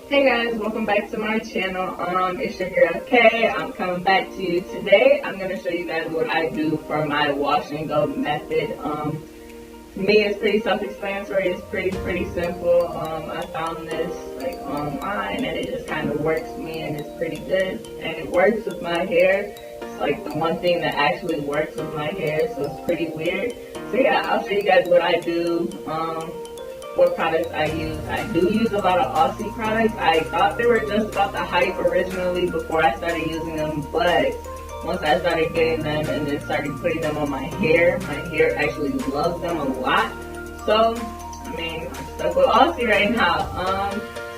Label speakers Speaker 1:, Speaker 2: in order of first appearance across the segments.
Speaker 1: Hey guys, welcome back to my channel. It's your girl Kay. I'm coming back to you today. I'm going to show you guys what I do for my wash and go method. To me, it's pretty self-explanatory. It's pretty simple. I found this online, and it just kind of works for me, and it's pretty good. And it works with my hair. It's like the one thing that actually works with my hair, so it's pretty weird. So yeah, I'll show you guys what I do. What products I use. I do use a lot of Aussie products. I thought they were just about the hype originally before I started using them, but once I started getting them and then started putting them on my hair actually loves them a lot. So, I mean, I'm stuck with Aussie right now.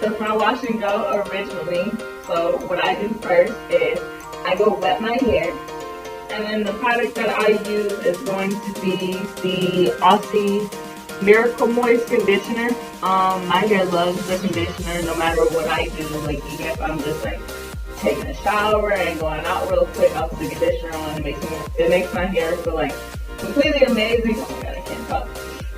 Speaker 1: So for my wash and go originally, so what I do first is I go wet my hair, and then the product that I use is going to be the Aussie Miracle Moist Conditioner. My hair loves the conditioner no matter what I do. Like, even if I'm just like taking a shower and going out real quick, I'll put the conditioner on. It makes my hair feel like completely amazing. Oh my god, I can't talk.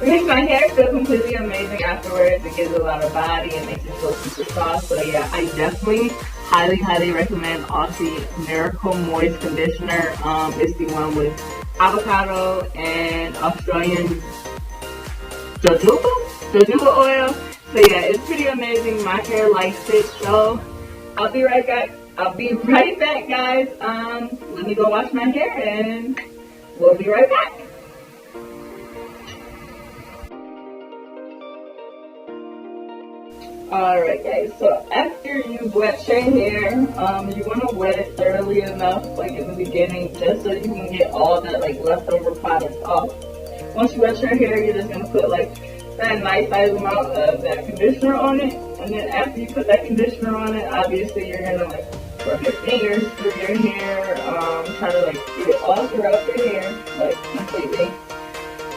Speaker 1: It makes my hair feel completely amazing afterwards. It gives it a lot of body and makes it feel super soft. So yeah, I definitely highly recommend Aussie Miracle Moist Conditioner. It's the one with avocado and Australian Jojoba oil. So yeah, it's pretty amazing. My hair likes it. So I'll be right back. Guys. Let me go wash my hair and we'll be right back. Alright guys, so after you wet your hair, you want to wet it thoroughly enough, like in the beginning, just so you can get all that like leftover products off. Once you wet your hair, you're just going to put like that nice size amount of that conditioner on it. And then after you put that conditioner on it, obviously you're going to like rub your fingers through your hair, try to like get it all throughout your hair, like completely.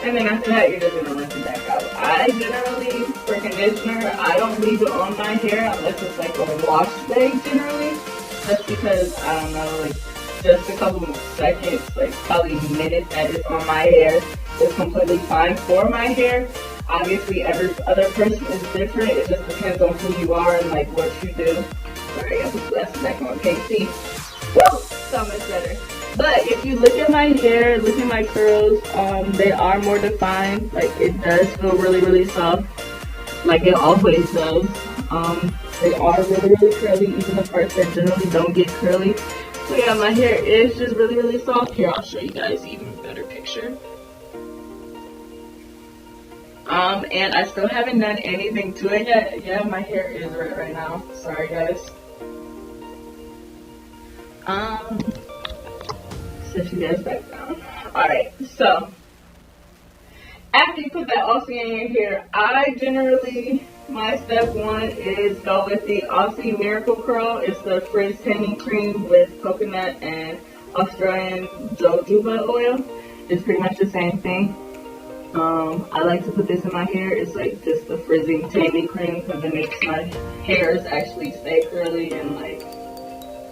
Speaker 1: And then after that, you're just going to rinse it back out. I generally, for conditioner, I don't leave it on my hair unless it's like a wash day generally. Just because, I don't know, like just a couple of seconds, like probably minutes that it's on my hair is completely fine for my hair. Obviously, every other person is different. It just depends on who you are and like what you do. Sorry, I put the glasses back on. Can't see. Woo! So much better. But if you look at my hair, look at my curls, they are more defined. Like, it does feel really soft, like it always does. They are really curly, even the parts that generally don't get curly. So yeah, my hair is just really soft. Here, I'll show you guys an even better picture. And I still haven't done anything to it yet. Yeah, my hair is red right now. Sorry, guys. Set you guys back down. Alright, so after you put that Aussie in your hair, I generally, my step one is go with the Aussie Miracle Curl. It's the Frizz Taming Cream with coconut and Australian Jojoba oil. It's pretty much the same thing. I like to put this in my hair. It's like just the frizzing taming cream because it makes my hairs actually stay curly and like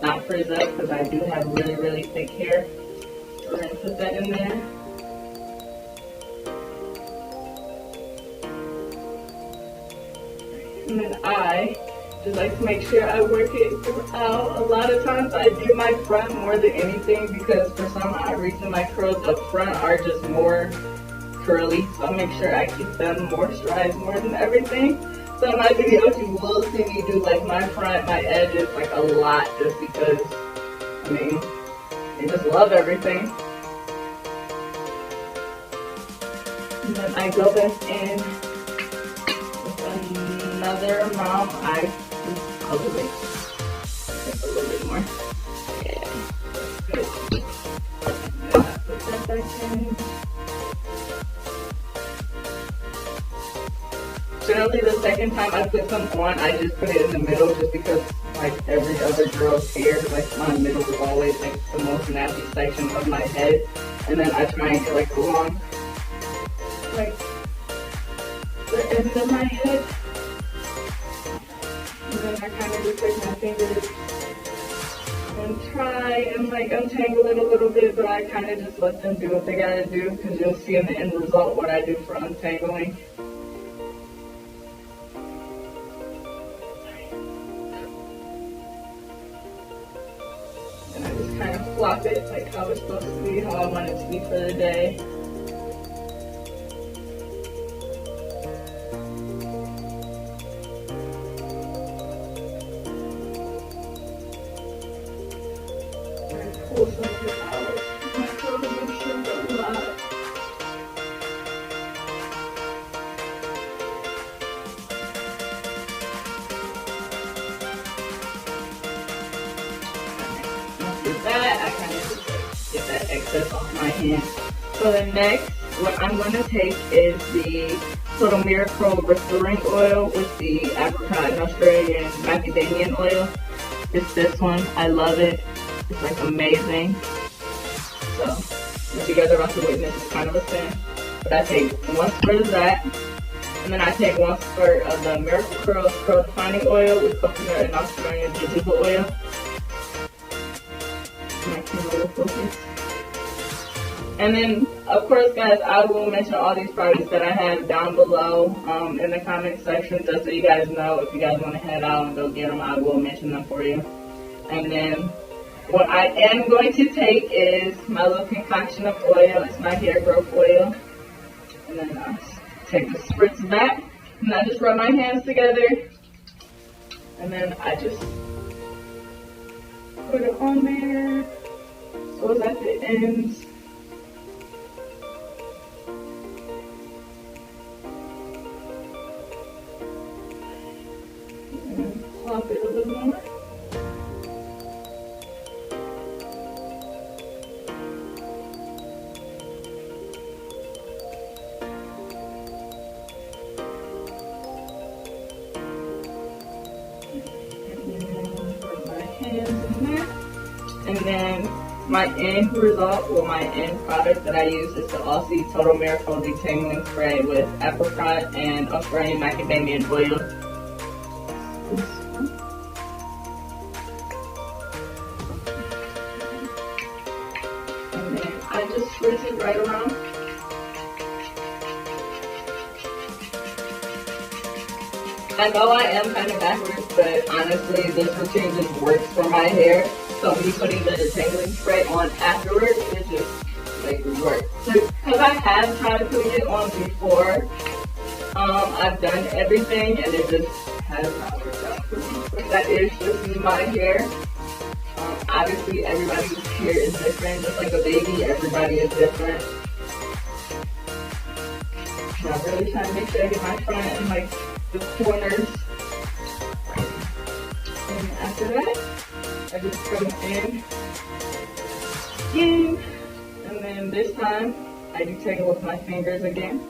Speaker 1: not frizz up, because I do have really thick hair. So we're gonna put that in there. And then I just like to make sure I work it throughout. A lot of times I do my front more than anything because for some odd reason my curls up front are just more curly, so I make sure I keep them moisturized more than everything. So in my videos you will see me do like my front, my edges like a lot, just because, I mean, I just love everything. And then I go back in with another amount. I just color it a little bit more. Yeah, that's good. And then I put that back in. Generally, the second time I put some on, I just put it in the middle just because, like every other girl's hair, like my middle is always like the most nasty section of my head. And then I try and get like along, like the end of my head. And then I kind of just take my fingers and try and like untangle it a little bit, but I kind of just let them do what they gotta do because you'll see in the end result what I do for untangling. flop it like how it's supposed to be, how I want it to be for the day. Pull some of it out. My clothing should go live. That, I kind of just get that excess off my hand. So the next, what I'm going to take is the Total Miracle Restoring Oil with the Apricot and Australian Macadamia oil. It's this one. I love it. It's like amazing. So, what you guys are about to witness is kind of a sin. But I take 1 squirt of that. And then I take 1 squirt of the Miracle Curls Curl Defining Oil with coconut and Australian Jojoba oil. Focus. And then, of course, guys, I will mention all these products that I have down below in the comment section, just so you guys know. If you guys want to head out and go get them, I will mention them for you. And then, what I am going to take is my little concoction of oil. It's my hair growth oil. And then I take the spritz back, and I just rub my hands together. And then I just put it on there. So it's at the ends. And plop it a little more. And then my end result, or my end product that I use, is the Aussie Total Miracle Detangling Spray with Apricot and Australian Macadamia oil. And then I just spritz it right around. I know I am kind of backwards, but honestly, this routine just works for my hair. So me putting the detangling spray on afterwards, it just like works. Because I have tried putting it on before, I've done everything and it just has not worked out for me. That is just my hair. Obviously, everybody's hair is different. Just like a baby, everybody is different. So I'm really trying to make sure I get my front and like the corners. And after that, I just go in, and then this time I detangle with my fingers again.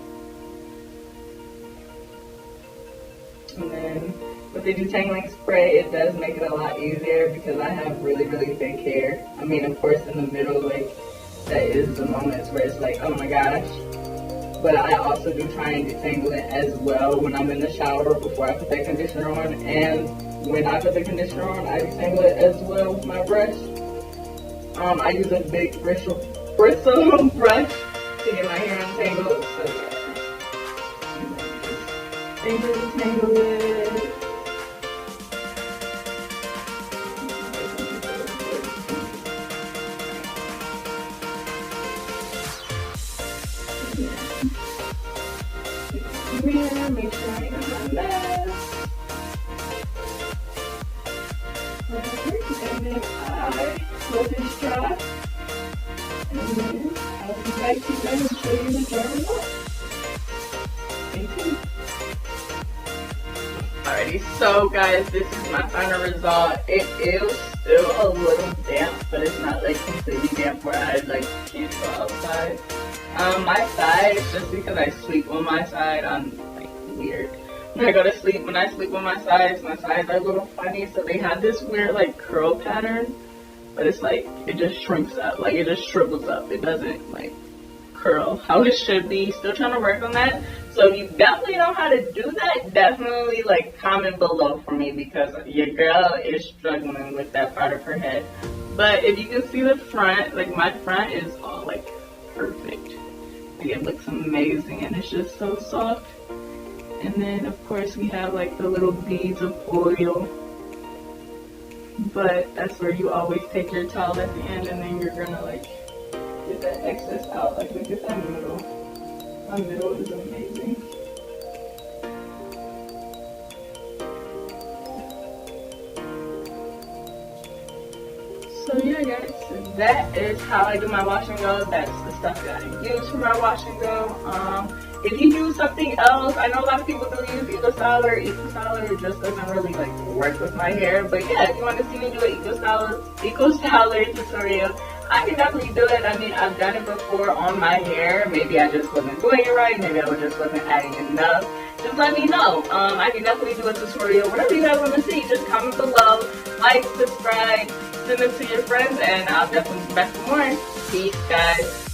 Speaker 1: And then with the detangling spray, it does make it a lot easier because I have really, really thick hair. I mean, of course, in the middle, like, that is the moments where it's like, oh my gosh. But I also do try and detangle it as well when I'm in the shower before I put that conditioner on, and when I put the conditioner on, I detangle it as well with my brush. I use a big bristle brush to get my hair untangled. So yeah, detangle it. Make sure I don't have a mess. And then I let this dry. And then I'll be back to you guys and show you the dry result. Stay tuned. Alrighty, so guys, this is my final result. It is still a little damp, but it's not like completely damp where I like can't go outside. My side, just because I sleep on my side, I'm like weird. When I go to sleep, when I sleep on my sides are a little funny, so they have this weird like curl pattern, but it's like, it just shrinks up, like it just shrivels up. It doesn't like curl how it should be. Still trying to work on that. So if you definitely know how to do that, definitely like comment below for me, because your girl is struggling with that part of her head. But if you can see the front, like my front is all like perfect. Like, it looks amazing and it's just so soft. And then of course we have like the little beads of oil. But that's where you always take your towel at the end, and then you're gonna like get that excess out. Like look at that middle. My middle is amazing. So yeah guys, that is how I do my wash and go. That's the stuff that I use for my wash and go. If you use something else, I know a lot of people do use Eco Styler. Eco Styler just doesn't really like work with my hair. But yeah, if you want to see me do an Eco Styler tutorial, I can definitely do it. I mean, I've done it before on my hair. Maybe I just wasn't doing it right. Maybe I just wasn't adding enough. Just let me know. I can definitely do a tutorial. Whatever you guys want to see, just comment below. Like, subscribe, send it to your friends, and I'll definitely be back for more. Peace, guys.